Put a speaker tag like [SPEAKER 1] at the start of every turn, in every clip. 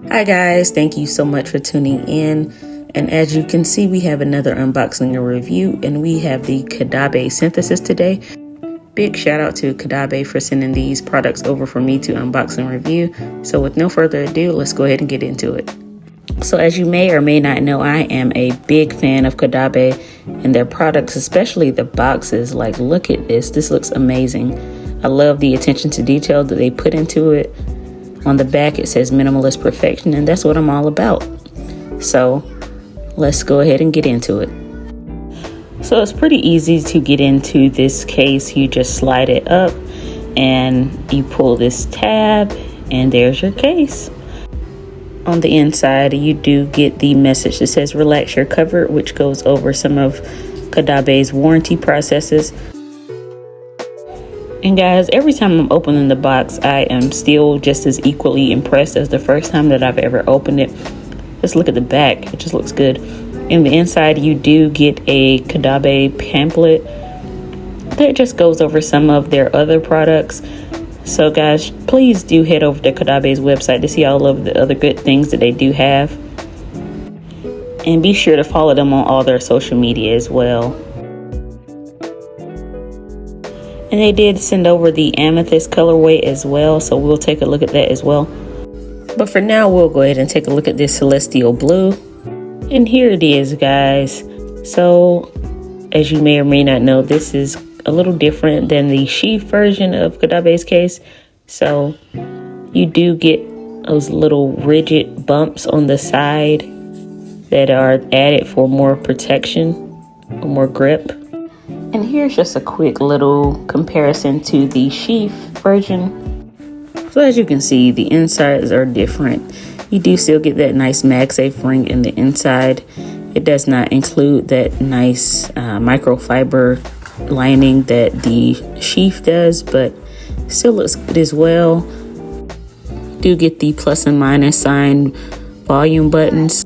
[SPEAKER 1] Hi guys, thank you so much for tuning in. And as you can see, we have another unboxing and review, and we have the Caudabe Synthesis today. Big shout out to Caudabe for sending these products over for me to unbox and review. So with no further ado, let's go ahead and get into it. So as you may or may not know, I am a big fan of Caudabe and their products, especially the boxes. Like, look at this. This looks amazing. I love the attention to detail that they put into it. On the back, it says minimalist perfection, and that's what I'm all about. So let's go ahead and get into it. So it's pretty easy to get into this case. You just slide it up and you pull this tab, and there's your case. On the inside, you do get the message that says relax your cover, which goes over some of Caudabe's warranty processes. And guys, every time I'm opening the box, I am still just as equally impressed as the first time that I've ever opened it. Let's look at the back. It just looks good. In the inside, you do get a Caudabe pamphlet that just goes over some of their other products. So guys, please do head over to Caudabe's website to see all of the other good things that they do have. And be sure to follow them on all their social media as well. And they did send over the amethyst colorway as well, so we'll take a look at that as well. But for now, we'll go ahead and take a look at this celestial blue. And here it is, guys. So as you may or may not know, this is a little different than the Sheath version of Caudabe's case. So you do get those little rigid bumps on the side that are added for more protection or more grip. And here's just a quick little comparison to the Sheath version. So as you can see, the insides are different. You do still get that nice MagSafe ring in the inside. It does not include that nice microfiber lining that the Sheath does, but still looks good as well. Do get the plus and minus sign volume buttons.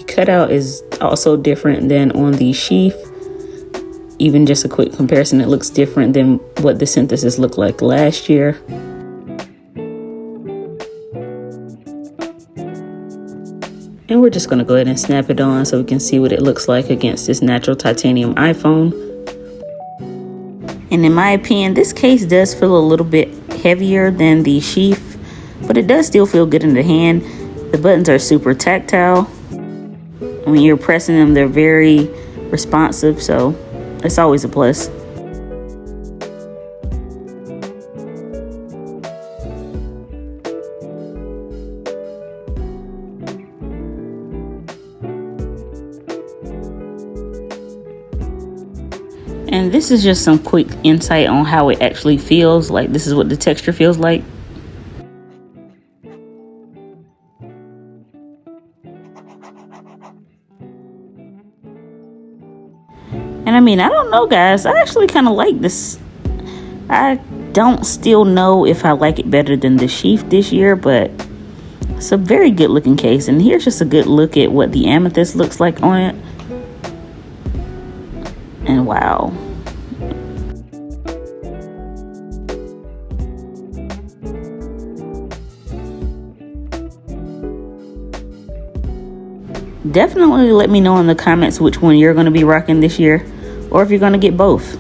[SPEAKER 1] Cutout is also different than on the Sheath. Even just a quick comparison, it looks different than what the Synthesis looked like last year. And we're just going to go ahead and snap it on so we can see what it looks like against this natural titanium iPhone. And in my opinion, this case does feel a little bit heavier than the Sheath, but it does still feel good in the hand. The buttons are super tactile. When you're pressing them, they're very responsive, so it's always a plus. And this is just some quick insight on how it actually feels. Like, this is what the texture feels like. And I mean, I don't know, guys. I actually kind of like this. I don't still know if I like it better than the Sheath this year, but it's a very good looking case. And here's just a good look at what the amethyst looks like on it. And wow. Definitely let me know in the comments which one you're going to be rocking this year, or if you're going to get both.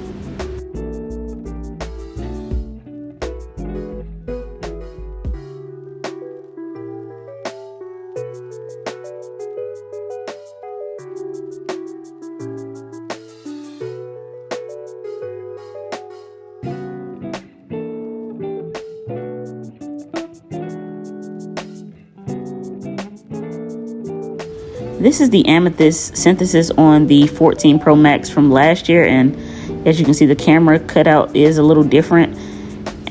[SPEAKER 1] This is the Amethyst Synthesis on the 14 Pro Max from last year, and as you can see, the camera cutout is a little different.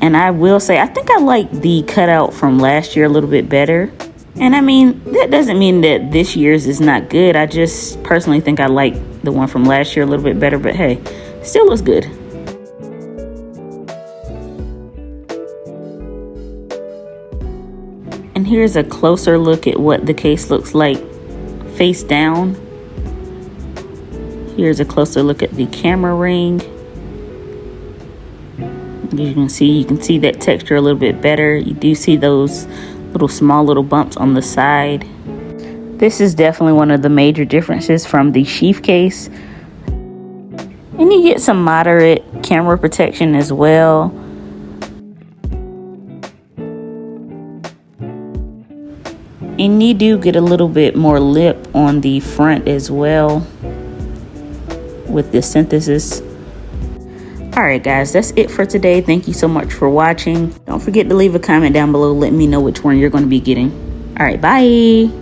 [SPEAKER 1] And I will say, I think I like the cutout from last year a little bit better. And I mean, that doesn't mean that this year's is not good. I just personally think I like the one from last year a little bit better, but hey, still looks good. And here's a closer look at what the case looks like face down. Here's a closer look at the camera ring. As you can see that texture a little bit better. You do see those small little bumps on the side. This is definitely one of the major differences from the Sheath case. And you get some moderate camera protection as well. And you do get a little bit more lip on the front as well with the Synthesis. Alright guys, that's it for today. Thank you so much for watching. Don't forget to leave a comment down below. Let me know which one you're going to be getting. Alright, bye!